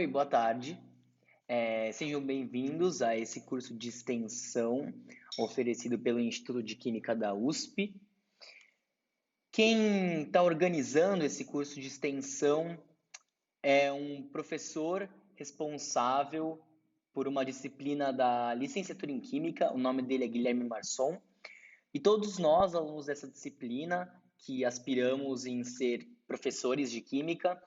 Oi, boa tarde. Sejam bem-vindos a esse curso de extensão oferecido pelo Instituto de Química da USP. Quem está organizando esse curso de extensão é um professor responsável por uma disciplina da licenciatura em Química, o nome dele é Guilherme Marçom, e todos nós, alunos dessa disciplina, que aspiramos em ser professores de Química,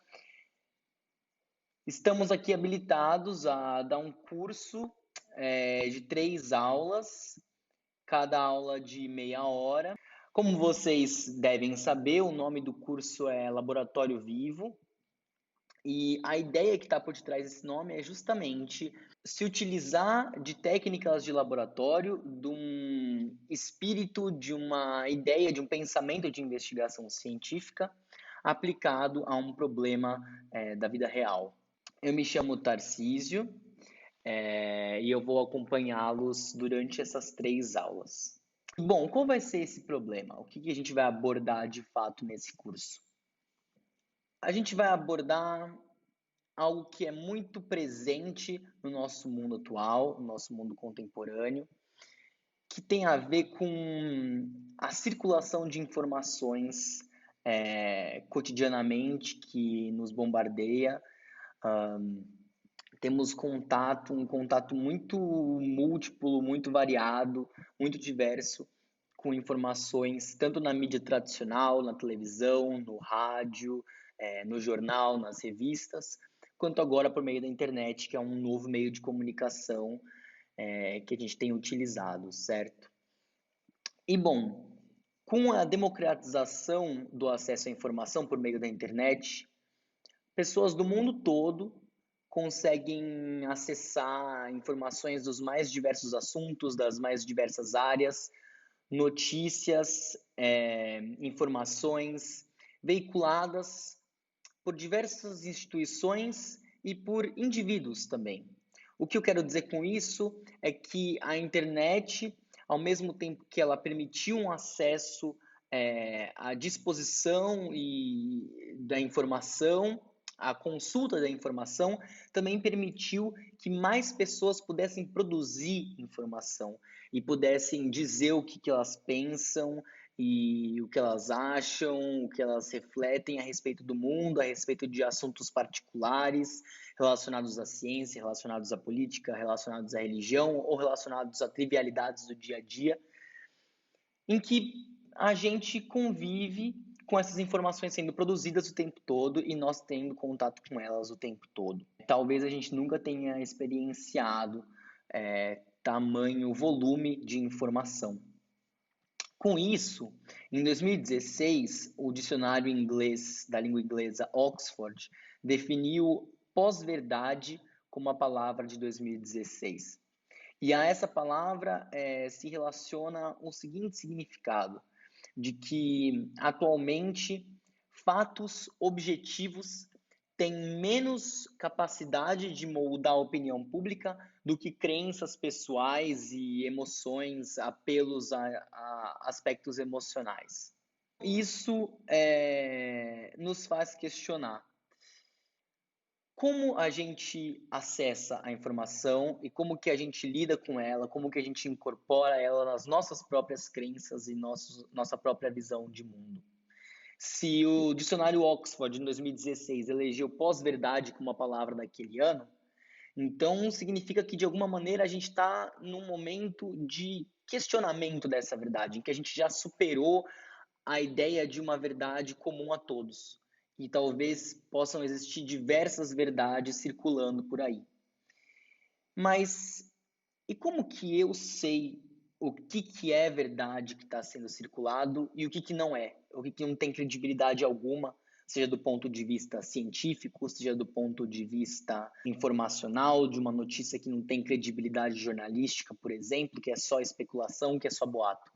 estamos aqui habilitados a dar um curso de 3 aulas, cada aula de meia hora. Como vocês devem saber, o nome do curso é Laboratório Vivo, e a ideia que está por detrás desse nome é justamente se utilizar de técnicas de laboratório, de um espírito, de uma ideia, de um pensamento de investigação científica aplicado a um problema da vida real. Eu me chamo Tarcísio, e eu vou acompanhá-los durante essas 3 aulas. Bom, qual vai ser esse problema? O que a gente vai abordar de fato nesse curso? A gente vai abordar algo que é muito presente no nosso mundo atual, no nosso mundo contemporâneo, que tem a ver com a circulação de informações cotidianamente que nos bombardeia. Temos um contato muito múltiplo, muito variado, muito diverso com informações tanto na mídia tradicional, na televisão, no rádio, no jornal, nas revistas, quanto agora por meio da internet, que é um novo meio de comunicação que a gente tem utilizado, certo? E bom, com a democratização do acesso à informação por meio da internet, pessoas do mundo todo conseguem acessar informações dos mais diversos assuntos, das mais diversas áreas, notícias, informações veiculadas por diversas instituições e por indivíduos também. O que eu quero dizer com isso é que a internet, ao mesmo tempo que ela permitiu um acesso à disposição da informação, a consulta da informação, também permitiu que mais pessoas pudessem produzir informação e pudessem dizer o que elas pensam e o que elas acham, o que elas refletem a respeito do mundo, a respeito de assuntos particulares relacionados à ciência, relacionados à política, relacionados à religião ou relacionados a trivialidades do dia a dia, em que a gente convive com essas informações sendo produzidas o tempo todo e nós tendo contato com elas o tempo todo. Talvez a gente nunca tenha experienciado tamanho volume de informação. Com isso, em 2016, o dicionário inglês da língua inglesa Oxford definiu pós-verdade como a palavra de 2016. E a essa palavra se relaciona o seguinte significado, de que atualmente fatos objetivos têm menos capacidade de moldar a opinião pública do que crenças pessoais e emoções, apelos a aspectos emocionais. Isso nos faz questionar como a gente acessa a informação e como que a gente lida com ela, como que a gente incorpora ela nas nossas próprias crenças e nossa própria visão de mundo. Se o dicionário Oxford, em 2016, elegeu pós-verdade como a palavra daquele ano, então significa que, de alguma maneira, a gente está num momento de questionamento dessa verdade, em que a gente já superou a ideia de uma verdade comum a todos. E talvez possam existir diversas verdades circulando por aí. Mas e como que eu sei o que é verdade que está sendo circulado e o que não é? O que não tem credibilidade alguma, seja do ponto de vista científico, seja do ponto de vista informacional, de uma notícia que não tem credibilidade jornalística, por exemplo, que é só especulação, que é só boato.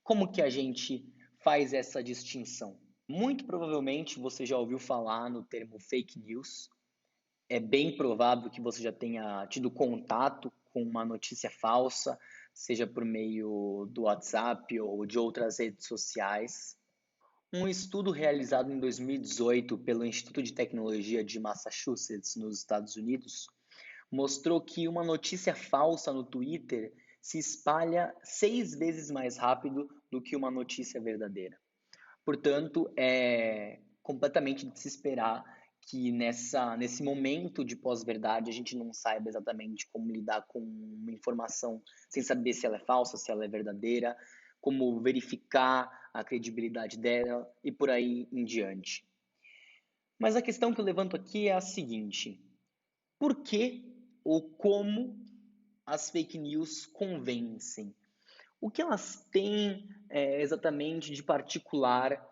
Como que a gente faz essa distinção? Muito provavelmente você já ouviu falar no termo fake news. É bem provável que você já tenha tido contato com uma notícia falsa, seja por meio do WhatsApp ou de outras redes sociais. Um estudo realizado em 2018 pelo Instituto de Tecnologia de Massachusetts, nos Estados Unidos, mostrou que uma notícia falsa no Twitter se espalha 6 vezes mais rápido do que uma notícia verdadeira. Portanto, é completamente de se esperar que nesse momento de pós-verdade a gente não saiba exatamente como lidar com uma informação sem saber se ela é falsa, se ela é verdadeira, como verificar a credibilidade dela e por aí em diante. Mas a questão que eu levanto aqui é a seguinte: por que ou como as fake news convencem? O que elas têm exatamente de particular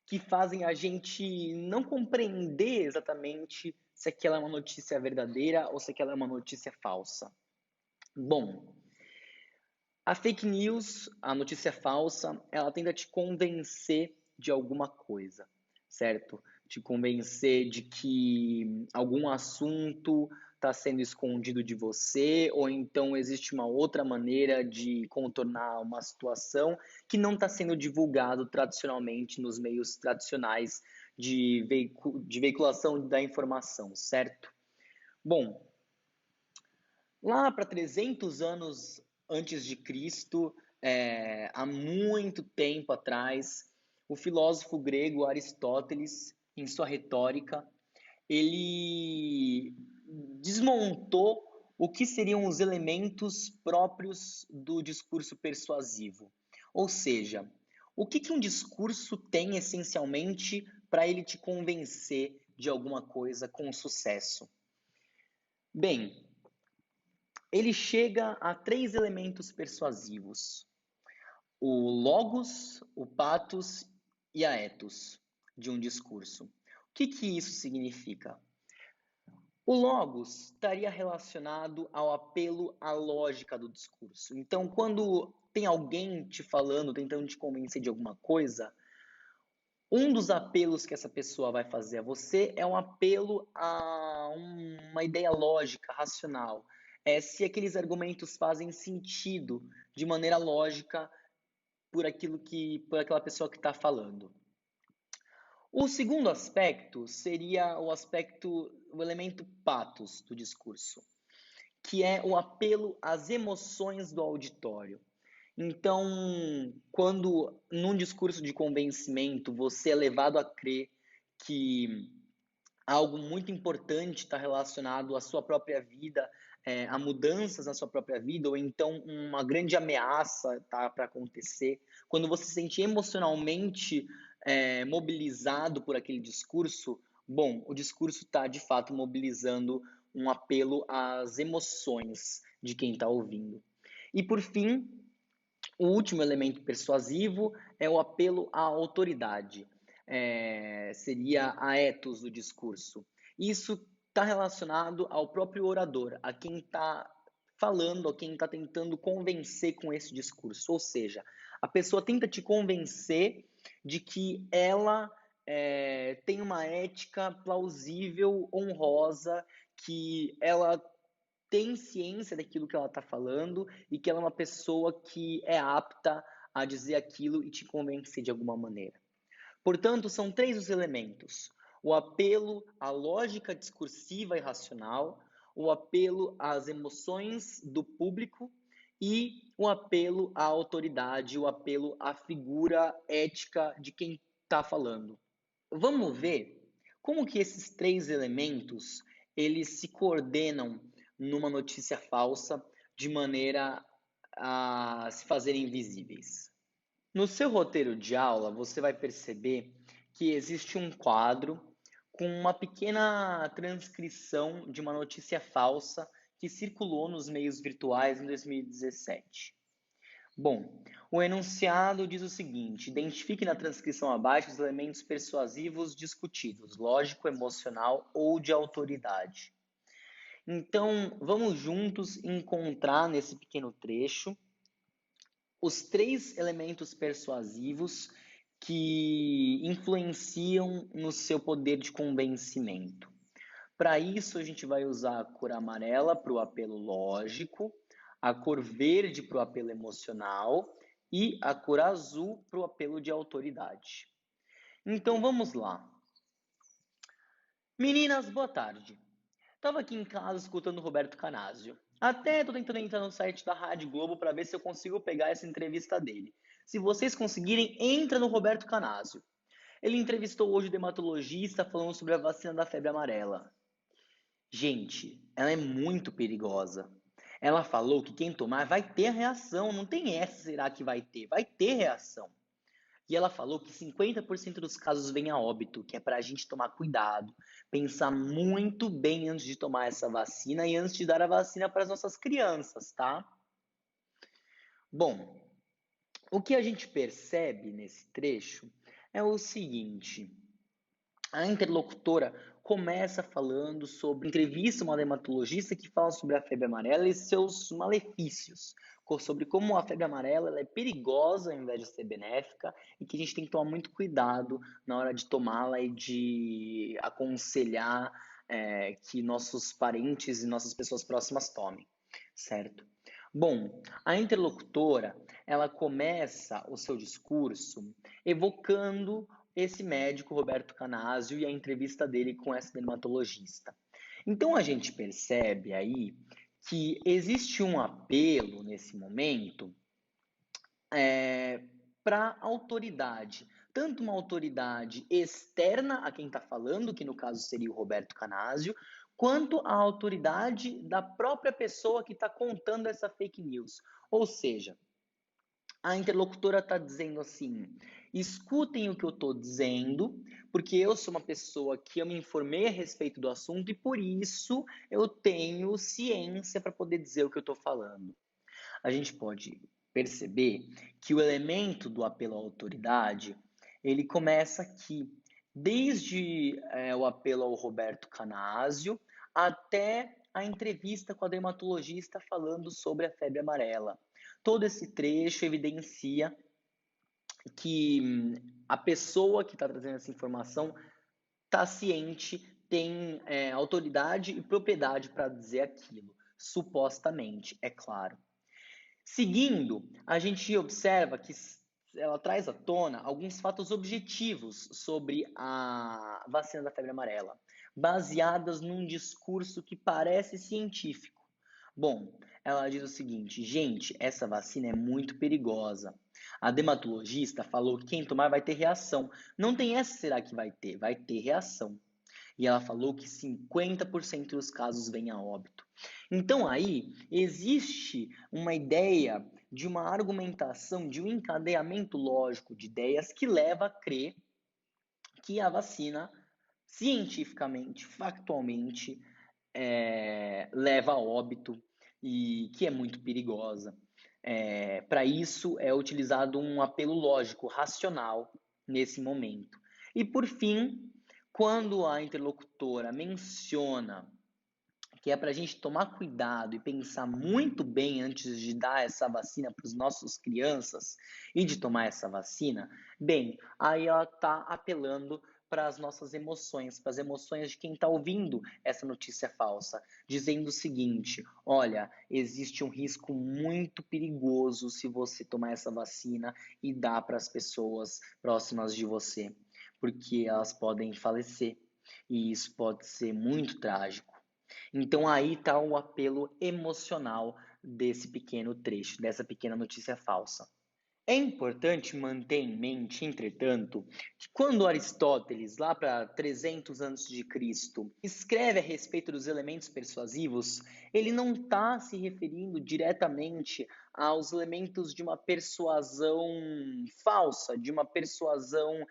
que fazem a gente não compreender exatamente se aquela é uma notícia verdadeira ou se aquela é uma notícia falsa? Bom, a fake news, a notícia falsa, ela tenta te convencer de alguma coisa, certo? Te convencer de que algum assunto está sendo escondido de você, ou então existe uma outra maneira de contornar uma situação que não está sendo divulgado tradicionalmente nos meios tradicionais de veiculação da informação, certo? Bom, lá para 300 anos antes de Cristo, há muito tempo atrás, o filósofo grego Aristóteles, em sua retórica, ele desmontou o que seriam os elementos próprios do discurso persuasivo. Ou seja, o que um discurso tem essencialmente para ele te convencer de alguma coisa com sucesso? Bem, ele chega a 3 elementos persuasivos: o logos, o pathos e a ethos de um discurso. O que isso significa? O logos estaria relacionado ao apelo à lógica do discurso. Então, quando tem alguém te falando, tentando te convencer de alguma coisa, um dos apelos que essa pessoa vai fazer a você é um apelo a uma ideia lógica, racional. É se aqueles argumentos fazem sentido de maneira lógica por aquela pessoa que está falando. O segundo aspecto seria o elemento pathos do discurso, que é o apelo às emoções do auditório. Então, quando num discurso de convencimento você é levado a crer que algo muito importante está relacionado à sua própria vida, a mudanças na sua própria vida, ou então uma grande ameaça está para acontecer, quando você se sente emocionalmente mobilizado por aquele discurso, bom, o discurso está de fato mobilizando um apelo às emoções de quem está ouvindo. E por fim, o último elemento persuasivo é o apelo à autoridade. Seria a ethos do discurso. Isso está relacionado ao próprio orador, a quem está falando, a quem está tentando convencer com esse discurso. Ou seja, a pessoa tenta te convencer de que ela tem uma ética plausível, honrosa, que ela tem ciência daquilo que ela está falando e que ela é uma pessoa que é apta a dizer aquilo e te convencer de alguma maneira. Portanto, são 3 os elementos: o apelo à lógica discursiva e racional, o apelo às emoções do público e o apelo à autoridade, o apelo à figura ética de quem está falando. Vamos ver como que esses 3 elementos eles se coordenam numa notícia falsa de maneira a se fazerem visíveis. No seu roteiro de aula, você vai perceber que existe um quadro com uma pequena transcrição de uma notícia falsa que circulou nos meios virtuais em 2017. Bom, o enunciado diz o seguinte: identifique na transcrição abaixo os elementos persuasivos discutidos, lógico, emocional ou de autoridade. Então, vamos juntos encontrar nesse pequeno trecho os 3 elementos persuasivos que influenciam no seu poder de convencimento. Para isso, a gente vai usar a cor amarela para o apelo lógico, a cor verde para o apelo emocional e a cor azul para o apelo de autoridade. Então vamos lá. Meninas, boa tarde. Tava aqui em casa escutando o Roberto Canásio. Até tô tentando entrar no site da Rádio Globo para ver se eu consigo pegar essa entrevista dele. Se vocês conseguirem, entra no Roberto Canásio. Ele entrevistou hoje o dermatologista falando sobre a vacina da febre amarela. Gente, ela é muito perigosa. Ela falou que quem tomar vai ter reação, não tem essa será que vai ter reação. E ela falou que 50% dos casos vêm a óbito, que é para a gente tomar cuidado, pensar muito bem antes de tomar essa vacina e antes de dar a vacina para as nossas crianças, tá? Bom, o que a gente percebe nesse trecho é o seguinte: a interlocutora começa falando sobre entrevista a uma dermatologista que fala sobre a febre amarela e seus malefícios, sobre como a febre amarela ela é perigosa ao invés de ser benéfica e que a gente tem que tomar muito cuidado na hora de tomá-la e de aconselhar que nossos parentes e nossas pessoas próximas tomem, certo? Bom, a interlocutora ela começa o seu discurso evocando esse médico, Roberto Canásio, e a entrevista dele com essa dermatologista. Então a gente percebe aí que existe um apelo nesse momento para autoridade, tanto uma autoridade externa a quem está falando, que no caso seria o Roberto Canásio, quanto a autoridade da própria pessoa que está contando essa fake news. Ou seja, a interlocutora está dizendo assim: escutem o que eu estou dizendo, porque eu sou uma pessoa que eu me informei a respeito do assunto e por isso eu tenho ciência para poder dizer o que eu estou falando. A gente pode perceber que o elemento do apelo à autoridade ele começa aqui, desde o apelo ao Roberto Canásio até a entrevista com a dermatologista falando sobre a febre amarela. Todo esse trecho evidencia que a pessoa que está trazendo essa informação está ciente, tem autoridade e propriedade para dizer aquilo, supostamente, é claro. Seguindo, a gente observa que ela traz à tona alguns fatos objetivos sobre a vacina da febre amarela, baseadas num discurso que parece científico. Bom, ela diz o seguinte: gente, essa vacina é muito perigosa. A dermatologista falou que quem tomar vai ter reação. Não tem essa, será que vai ter? Vai ter reação. E ela falou que 50% dos casos vêm a óbito. Então aí existe uma ideia de uma argumentação, de um encadeamento lógico de ideias que leva a crer que a vacina, cientificamente, factualmente, leva a óbito e que é muito perigosa. Para isso é utilizado um apelo lógico, racional, nesse momento. E por fim, quando a interlocutora menciona que é para a gente tomar cuidado e pensar muito bem antes de dar essa vacina para os nossos crianças e de tomar essa vacina, bem, aí ela está apelando para as nossas emoções, para as emoções de quem está ouvindo essa notícia falsa, dizendo o seguinte: olha, existe um risco muito perigoso se você tomar essa vacina e dar para as pessoas próximas de você, porque elas podem falecer e isso pode ser muito trágico. Então aí está o apelo emocional desse pequeno trecho, dessa pequena notícia falsa. É importante manter em mente, entretanto, que quando Aristóteles, lá para 300 a.C., escreve a respeito dos elementos persuasivos, ele não está se referindo diretamente aos elementos de uma persuasão falsa, de uma persuasão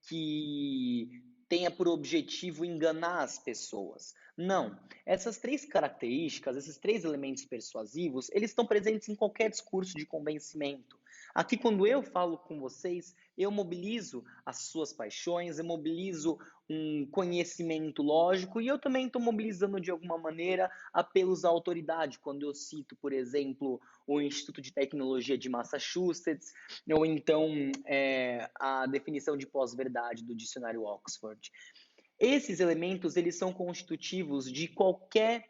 que tenha por objetivo enganar as pessoas. Não. Essas três características, esses três elementos persuasivos, eles estão presentes em qualquer discurso de convencimento. Aqui, quando eu falo com vocês, eu mobilizo as suas paixões, eu mobilizo um conhecimento lógico e eu também estou mobilizando de alguma maneira apelos à autoridade, quando eu cito, por exemplo, o Instituto de Tecnologia de Massachusetts, ou então a definição de pós-verdade do dicionário Oxford. Esses elementos eles são constitutivos de qualquer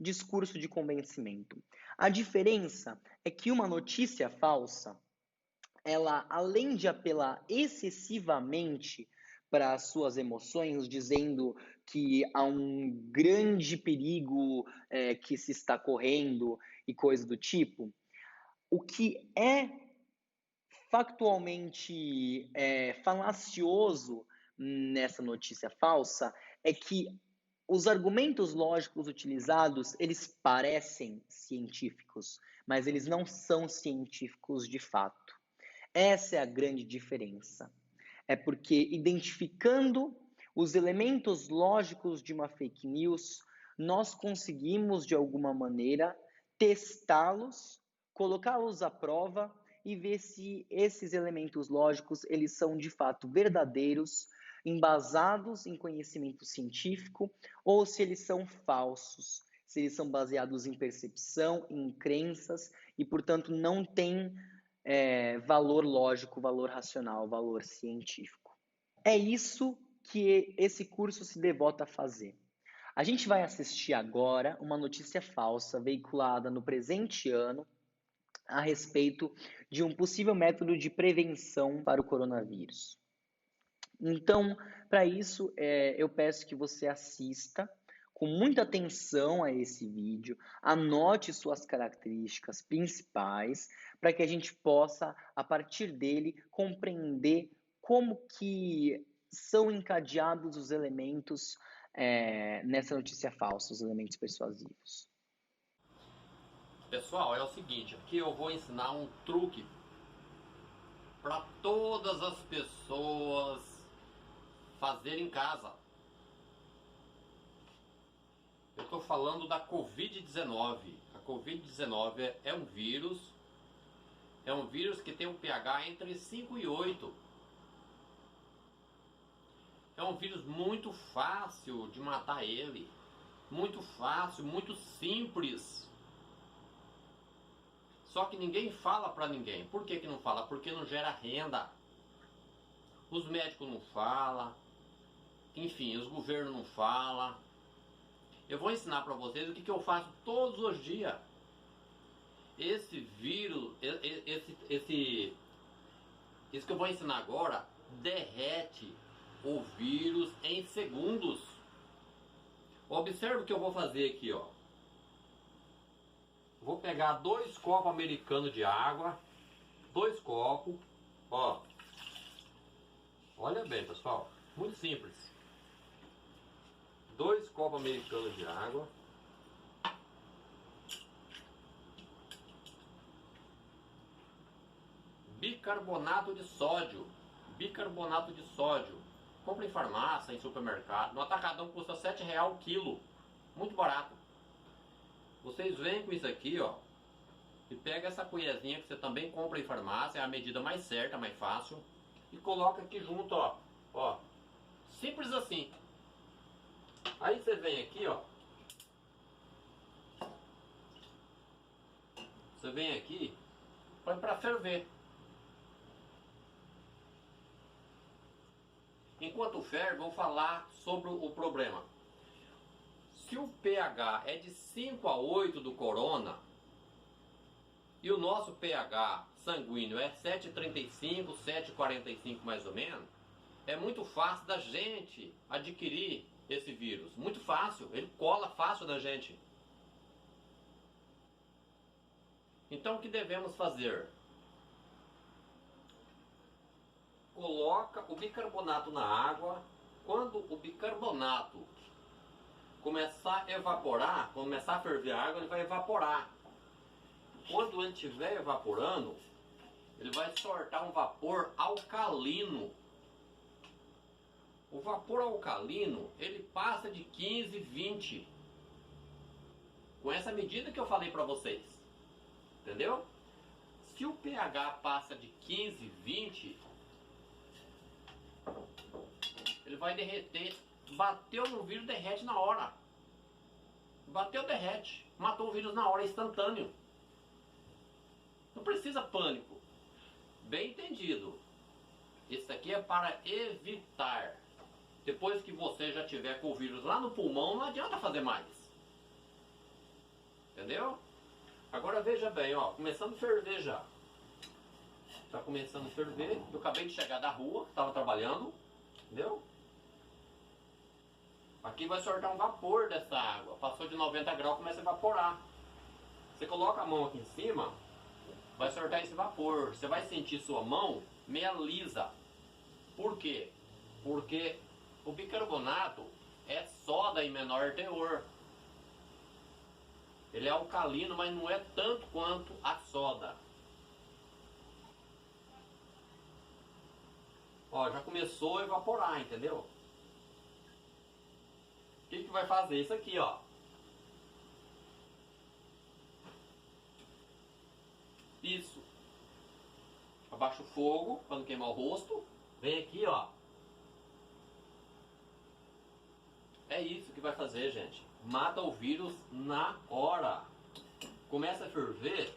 discurso de convencimento. A diferença é que uma notícia falsa ela, além de apelar excessivamente para as suas emoções, dizendo que há um grande perigo que se está correndo e coisa do tipo, o que é factualmente falacioso nessa notícia falsa é que os argumentos lógicos utilizados, eles parecem científicos, mas eles não são científicos de fato. Essa é a grande diferença. É porque identificando os elementos lógicos de uma fake news, nós conseguimos de alguma maneira testá-los, colocá-los à prova e ver se esses elementos lógicos eles são de fato verdadeiros, embasados em conhecimento científico ou se eles são falsos, se eles são baseados em percepção, em crenças e, portanto, não têm valor lógico, valor racional, valor científico. É isso que esse curso se devota a fazer. A gente vai assistir agora uma notícia falsa veiculada no presente ano a respeito de um possível método de prevenção para o coronavírus. Então, para isso, eu peço que você assista com muita atenção a esse vídeo, anote suas características principais, para que a gente possa, a partir dele, compreender como que são encadeados os elementos nessa notícia falsa, os elementos persuasivos. Pessoal, é o seguinte, aqui eu vou ensinar um truque para todas as pessoas fazerem em casa. Eu estou falando da Covid-19. A Covid-19 é um vírus que tem um pH entre 5 e 8. É um vírus muito fácil de matar ele. Muito fácil, muito simples. Só que ninguém fala para ninguém. Por que não fala? Porque não gera renda. Os médicos não falam. Enfim, os governos não falam. Eu vou ensinar para vocês o que eu faço todos os dias. Esse vírus, isso que eu vou ensinar agora, derrete o vírus em segundos. Observe o que eu vou fazer aqui, ó. Vou pegar 2 copos americanos de água, 2 copos, ó. Olha bem, pessoal, muito simples. 2 copos americanos de água. Bicarbonato de sódio. Bicarbonato de sódio. Compra em farmácia, em supermercado. No atacadão custa R$7 o quilo. Muito barato. Vocês vêm com isso aqui, ó. E pega essa colherzinha que você também compra em farmácia. É a medida mais certa, mais fácil. E coloca aqui junto, ó. Ó. Simples assim. Aí você vem aqui, ó. Você vem aqui, põe para ferver. Enquanto ferve, vou falar sobre o problema. Se o pH é de 5 a 8 do corona e o nosso pH sanguíneo é 7,35, 7,45 mais ou menos, é muito fácil da gente adquirir esse vírus. Muito fácil, ele cola fácil na gente. Então o que devemos fazer? Coloca o bicarbonato na água. Quando o bicarbonato começar a evaporar, começar a ferver a água, ele vai evaporar. Quando ele estiver evaporando, ele vai soltar um vapor alcalino. O vapor alcalino, ele passa de 15, 20. Com essa medida que eu falei para vocês. Entendeu? Se o pH passa de 15, 20, ele vai derreter. Bateu no vírus, derrete na hora. Bateu, derrete. Matou o vírus na hora, instantâneo. Não precisa pânico. Bem entendido. Isso aqui é para evitar. Depois que você já tiver com o vírus lá no pulmão, não adianta fazer mais. Entendeu? Agora veja bem, ó, começando a ferver já. Tá começando a ferver. Eu acabei de chegar da rua, estava trabalhando, entendeu? Aqui vai soltar um vapor dessa água. Passou de 90 graus, começa a evaporar. Você coloca a mão aqui em cima, vai soltar esse vapor. Você vai sentir sua mão meia lisa. Por quê? Porque o bicarbonato é soda em menor teor. Ele é alcalino, mas não é tanto quanto a soda. Ó, já começou a evaporar, entendeu? O que vai fazer? Isso aqui, ó. Isso. Abaixa o fogo para não queimar o rosto. Vem aqui, ó. É isso que vai fazer, gente. Mata o vírus na hora. Começa a ferver.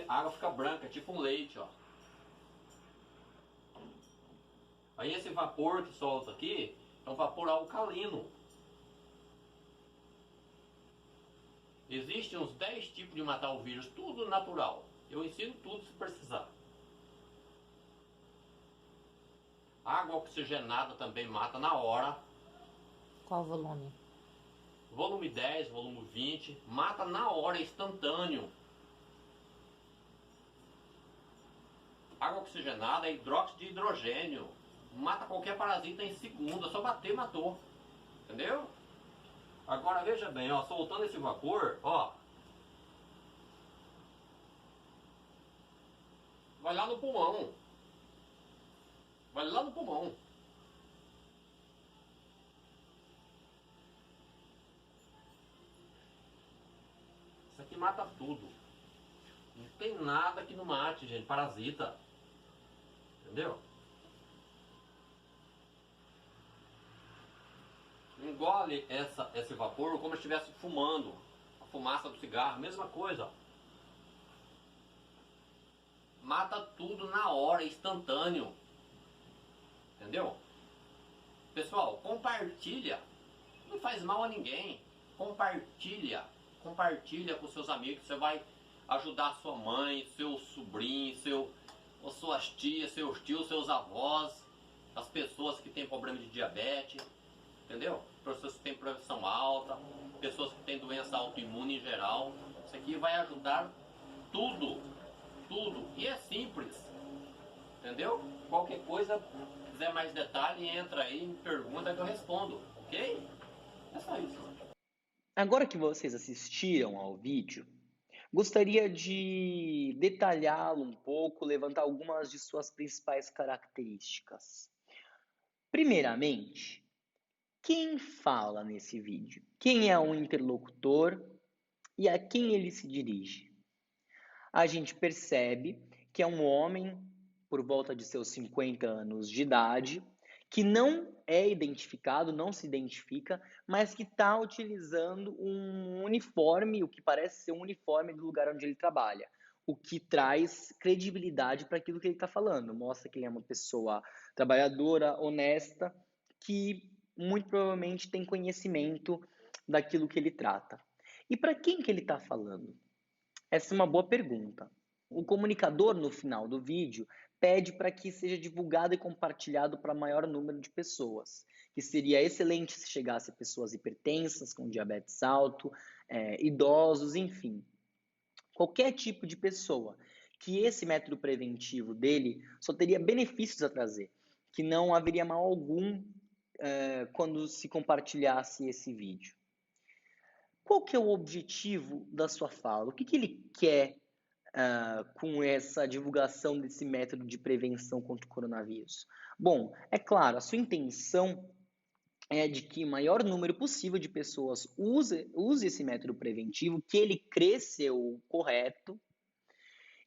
A água fica branca, tipo um leite, ó. Aí esse vapor que solta aqui é um vapor alcalino. Existem uns 10 tipos de matar o vírus, tudo natural. Eu ensino tudo se precisar. Água oxigenada também mata na hora. Qual volume? Volume 10, volume 20, mata na hora, instantâneo. Água oxigenada é hidróxido de hidrogênio. Mata qualquer parasita em segundo, é só bater, matou. Entendeu? Agora veja bem, ó, soltando esse vapor, ó. Vai lá no pulmão. Vai lá no pulmão. Isso aqui mata tudo. Não tem nada que não mate, gente. Parasita. Entendeu? Engole esse vapor como se estivesse fumando. A fumaça do cigarro, mesma coisa. Mata tudo na hora, instantâneo. Entendeu? Pessoal, compartilha. Não faz mal a ninguém. Compartilha. Compartilha com seus amigos. Você vai ajudar sua mãe, seu sobrinho, suas tias, seus tios, seus avós, as pessoas que têm problema de diabetes. Entendeu? Pessoas que têm pressão alta, pessoas que têm doença autoimune em geral. Isso aqui vai ajudar tudo. Tudo. E é simples. Entendeu? Qualquer coisa, quiser mais detalhe, entra aí, me pergunta que eu respondo. Ok? É só isso. Agora que vocês assistiram ao vídeo, gostaria de detalhá-lo um pouco, levantar algumas de suas principais características. Primeiramente, quem fala nesse vídeo? Quem é o interlocutor e a quem ele se dirige? A gente percebe que é um homem por volta de seus 50 anos de idade, que não é identificado, não se identifica, mas que está utilizando um uniforme, o que parece ser um uniforme do lugar onde ele trabalha, o que traz credibilidade para aquilo que ele está falando, mostra que ele é uma pessoa trabalhadora, honesta, que muito provavelmente tem conhecimento daquilo que ele trata. E para quem que ele está falando? Essa é uma boa pergunta. O comunicador, no final do vídeo, pede para que seja divulgado e compartilhado para maior número de pessoas, que seria excelente se chegasse a pessoas hipertensas, com diabetes alto, idosos, enfim. Qualquer tipo de pessoa que esse método preventivo dele só teria benefícios a trazer, que não haveria mal algum quando se compartilhasse esse vídeo. Qual que é o objetivo da sua fala? O que ele quer com essa divulgação desse método de prevenção contra o coronavírus? Bom, é claro, a sua intenção é de que o maior número possível de pessoas use esse método preventivo, que ele cresça o correto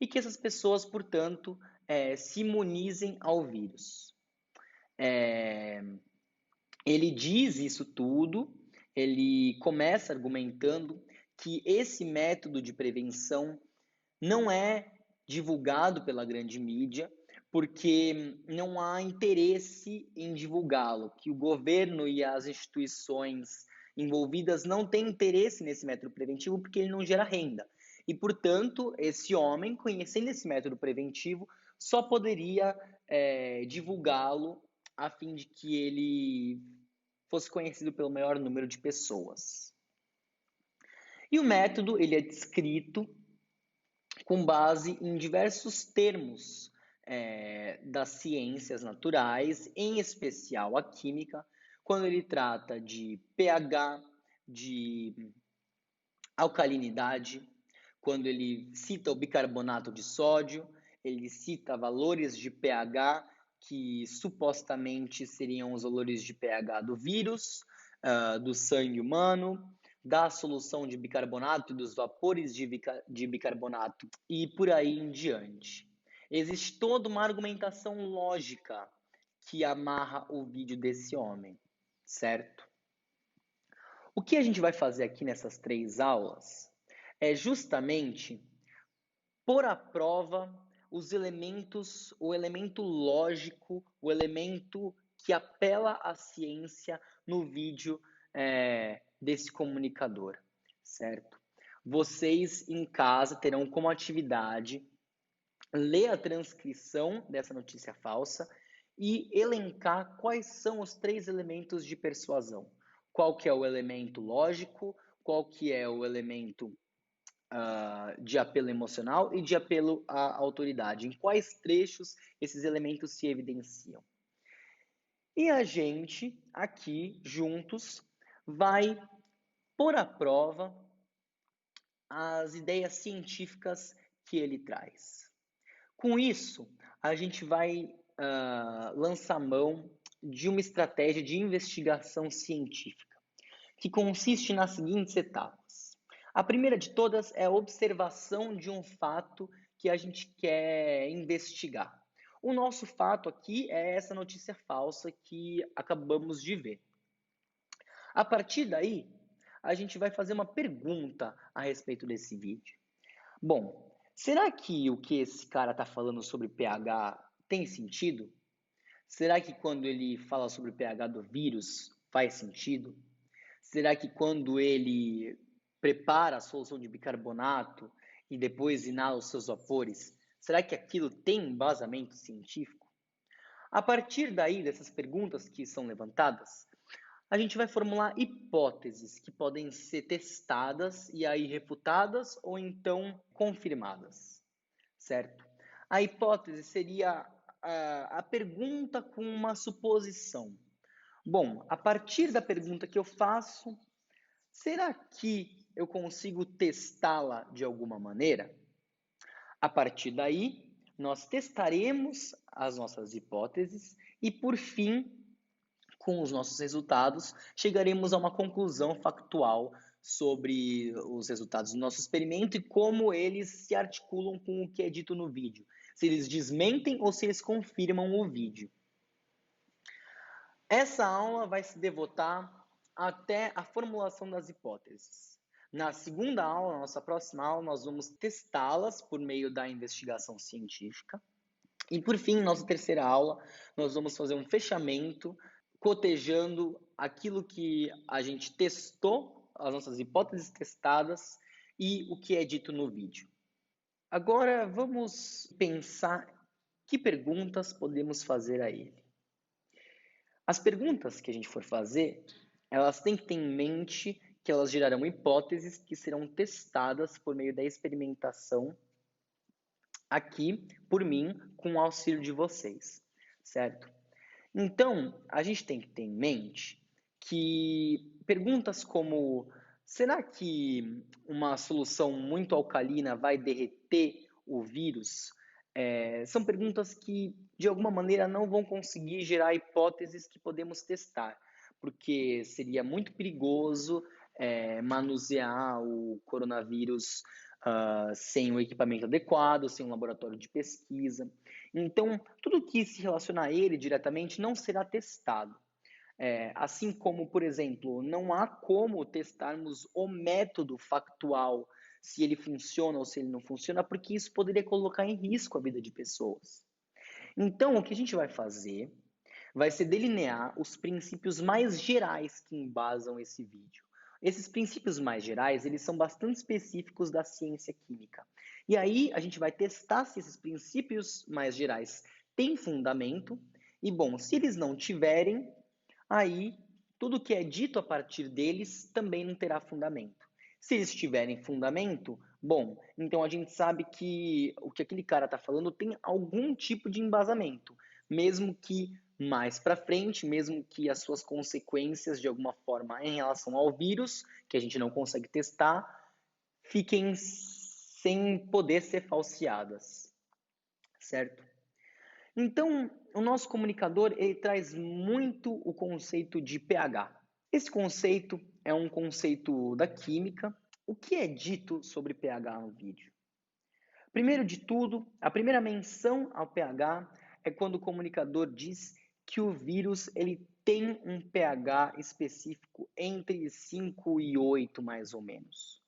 e que essas pessoas, portanto, se imunizem ao vírus. Ele diz isso tudo, ele começa argumentando que esse método de prevenção não é divulgado pela grande mídia, porque não há interesse em divulgá-lo, que o governo e as instituições envolvidas não têm interesse nesse método preventivo porque ele não gera renda. E, portanto, esse homem, conhecendo esse método preventivo, só poderia divulgá-lo a fim de que ele fosse conhecido pelo maior número de pessoas. E o método ele é descrito com base em diversos termos das ciências naturais, em especial a química, quando ele trata de pH, de alcalinidade, quando ele cita o bicarbonato de sódio, ele cita valores de pH que supostamente seriam os valores de pH do vírus, do sangue humano, da solução de bicarbonato e dos vapores de bicarbonato e por aí em diante. Existe toda uma argumentação lógica que amarra o vídeo desse homem, certo? O que a gente vai fazer aqui nessas 3 aulas é justamente pôr à prova os elementos, o elemento lógico, o elemento que apela à ciência no vídeo desse comunicador, certo? Vocês em casa terão como atividade ler a transcrição dessa notícia falsa e elencar quais são os 3 elementos de persuasão. Qual que é o elemento lógico, qual que é o elemento de apelo emocional e de apelo à autoridade. Em quais trechos esses elementos se evidenciam. E a gente, aqui, juntos, vai pôr à prova as ideias científicas que ele traz. Com isso, a gente vai lançar mão de uma estratégia de investigação científica, que consiste nas seguintes etapas. A primeira de todas é a observação de um fato que a gente quer investigar. O nosso fato aqui é essa notícia falsa que acabamos de ver. A partir daí, a gente vai fazer uma pergunta a respeito desse vídeo. Bom, será que o que esse cara está falando sobre pH tem sentido? Será que quando ele fala sobre o pH do vírus faz sentido? Será que quando ele prepara a solução de bicarbonato e depois inala os seus vapores, será que aquilo tem embasamento científico? A partir daí, dessas perguntas que são levantadas, a gente vai formular hipóteses que podem ser testadas e aí refutadas ou então confirmadas, certo? A hipótese seria a pergunta com uma suposição. Bom, a partir da pergunta que eu faço, será que eu consigo testá-la de alguma maneira? A partir daí, nós testaremos as nossas hipóteses e, por fim, com os nossos resultados, chegaremos a uma conclusão factual sobre os resultados do nosso experimento e como eles se articulam com o que é dito no vídeo. Se eles desmentem ou se eles confirmam o vídeo. Essa aula vai se devotar até a formulação das hipóteses. Na segunda aula, na nossa próxima aula, nós vamos testá-las por meio da investigação científica. E por fim, nossa terceira aula, nós vamos fazer um fechamento cotejando aquilo que a gente testou, as nossas hipóteses testadas e o que é dito no vídeo. Agora vamos pensar que perguntas podemos fazer a ele. As perguntas que a gente for fazer, elas têm que ter em mente que elas gerarão hipóteses que serão testadas por meio da experimentação aqui por mim com o auxílio de vocês, certo? Então, a gente tem que ter em mente que perguntas como: será que uma solução muito alcalina vai derreter o vírus? São perguntas que, de alguma maneira, não vão conseguir gerar hipóteses que podemos testar, porque seria muito perigoso manusear o coronavírus sem o equipamento adequado, sem um laboratório de pesquisa. Então, tudo que se relacionar a ele diretamente não será testado. Assim como, por exemplo, não há como testarmos o método factual, se ele funciona ou se ele não funciona, porque isso poderia colocar em risco a vida de pessoas. Então, o que a gente vai fazer vai ser delinear os princípios mais gerais que embasam esse vídeo. Esses princípios mais gerais, eles são bastante específicos da ciência química. E aí a gente vai testar se esses princípios mais gerais têm fundamento. E bom, se eles não tiverem, aí tudo que é dito a partir deles também não terá fundamento. Se eles tiverem fundamento, bom, então a gente sabe que o que aquele cara está falando tem algum tipo de embasamento, mesmo que mais para frente, mesmo que as suas consequências de alguma forma em relação ao vírus, que a gente não consegue testar, fiquem sem poder ser falseadas, certo? Então, o nosso comunicador ele traz muito o conceito de pH. Esse conceito é um conceito da química. O que é dito sobre pH no vídeo? Primeiro de tudo, a primeira menção ao pH é quando o comunicador diz que o vírus ele tem um pH específico entre 5 e 8, mais ou menos.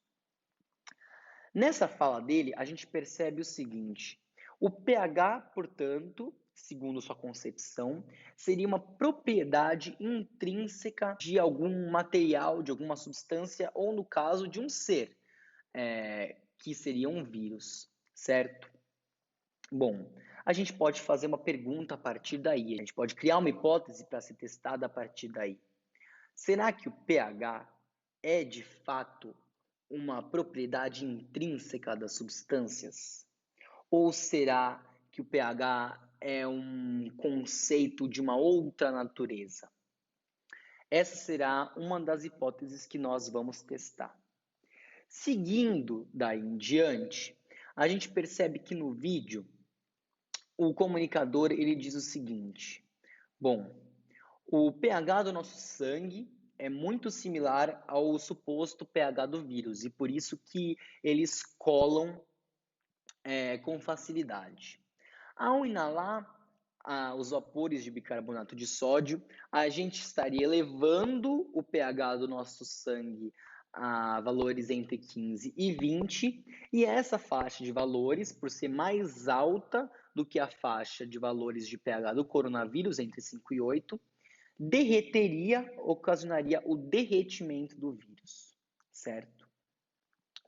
Nessa fala dele, a gente percebe o seguinte: o pH, portanto, segundo sua concepção, seria uma propriedade intrínseca de algum material, de alguma substância, ou no caso de um ser, que seria um vírus, certo? Bom, a gente pode fazer uma pergunta a partir daí, a gente pode criar uma hipótese para ser testada a partir daí. Será que o pH é de fato uma propriedade intrínseca das substâncias? Ou será que o pH é um conceito de uma outra natureza? Essa será uma das hipóteses que nós vamos testar. Seguindo daí em diante, a gente percebe que no vídeo o comunicador ele diz o seguinte: bom, o pH do nosso sangue é muito similar ao suposto pH do vírus e por isso que eles colam com facilidade. Ao inalar os vapores de bicarbonato de sódio, a gente estaria elevando o pH do nosso sangue a valores entre 15 e 20, e essa faixa de valores, por ser mais alta do que a faixa de valores de pH do coronavírus, entre 5 e 8, derreteria, ocasionaria o derretimento do vírus, certo?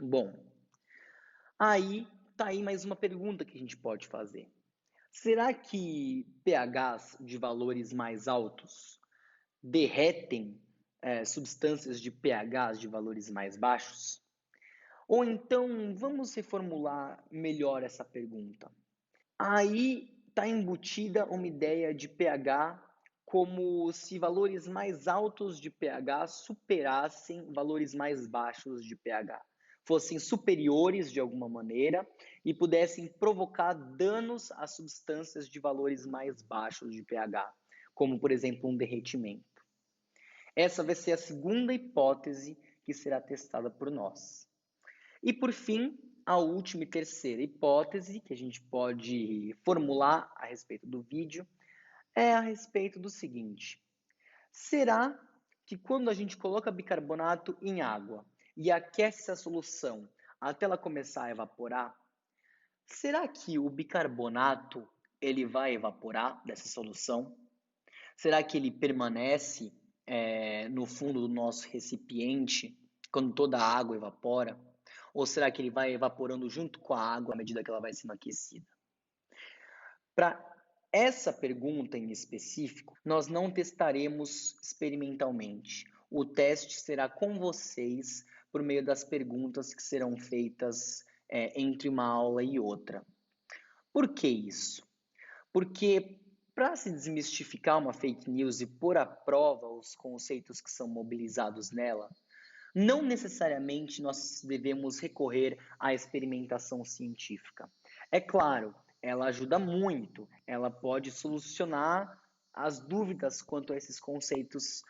Bom, aí tá aí mais uma pergunta que a gente pode fazer. Será que pHs de valores mais altos derretem substâncias de pHs de valores mais baixos? Ou então, vamos reformular melhor essa pergunta. Aí está embutida uma ideia de pH como se valores mais altos de pH superassem valores mais baixos de pH, fossem superiores de alguma maneira e pudessem provocar danos às substâncias de valores mais baixos de pH, como por exemplo um derretimento. Essa vai ser a segunda hipótese que será testada por nós. E por fim, a última e terceira hipótese que a gente pode formular a respeito do vídeo é a respeito do seguinte: será que quando a gente coloca bicarbonato em água e aquece a solução até ela começar a evaporar, será que o bicarbonato ele vai evaporar dessa solução? Será que ele permanece no fundo do nosso recipiente quando toda a água evapora? Ou será que ele vai evaporando junto com a água à medida que ela vai sendo aquecida? Para essa pergunta em específico, nós não testaremos experimentalmente. O teste será com vocês por meio das perguntas que serão feitas entre uma aula e outra. Por que isso? Porque para se desmistificar uma fake news e pôr à prova os conceitos que são mobilizados nela, não necessariamente nós devemos recorrer à experimentação científica. É claro, ela ajuda muito, ela pode solucionar as dúvidas quanto a esses conceitos,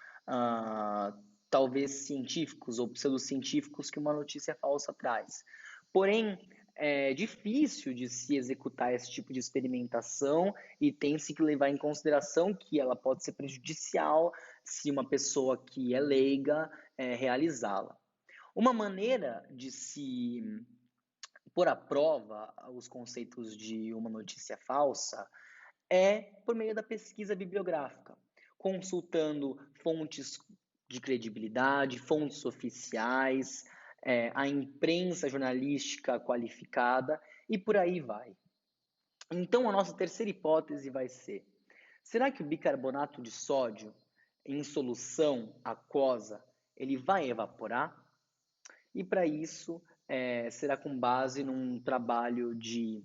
talvez científicos ou pseudocientíficos que uma notícia falsa traz. Porém, é difícil de se executar esse tipo de experimentação e tem-se que levar em consideração que ela pode ser prejudicial se uma pessoa que é leiga realizá-la. Uma maneira de se pôr à prova os conceitos de uma notícia falsa é por meio da pesquisa bibliográfica, consultando fontes de credibilidade, fontes oficiais, a imprensa jornalística qualificada e por aí vai. Então, a nossa terceira hipótese vai ser: será que o bicarbonato de sódio em solução aquosa ele vai evaporar? E para isso, será com base num trabalho de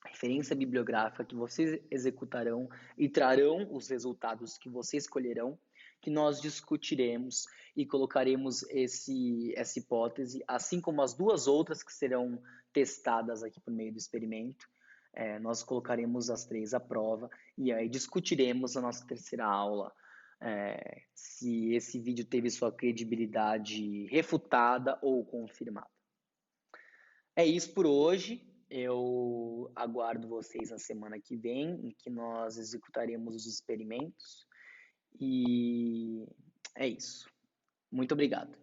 referência bibliográfica que vocês executarão e trarão os resultados que vocês escolherão, que nós discutiremos e colocaremos essa hipótese, assim como as duas outras que serão testadas aqui por meio do experimento. Nós colocaremos as três à prova e aí discutiremos na nossa terceira aula se esse vídeo teve sua credibilidade refutada ou confirmada. É isso por hoje. Eu aguardo vocês na semana que vem, em que nós executaremos os experimentos. E é isso. Muito obrigado.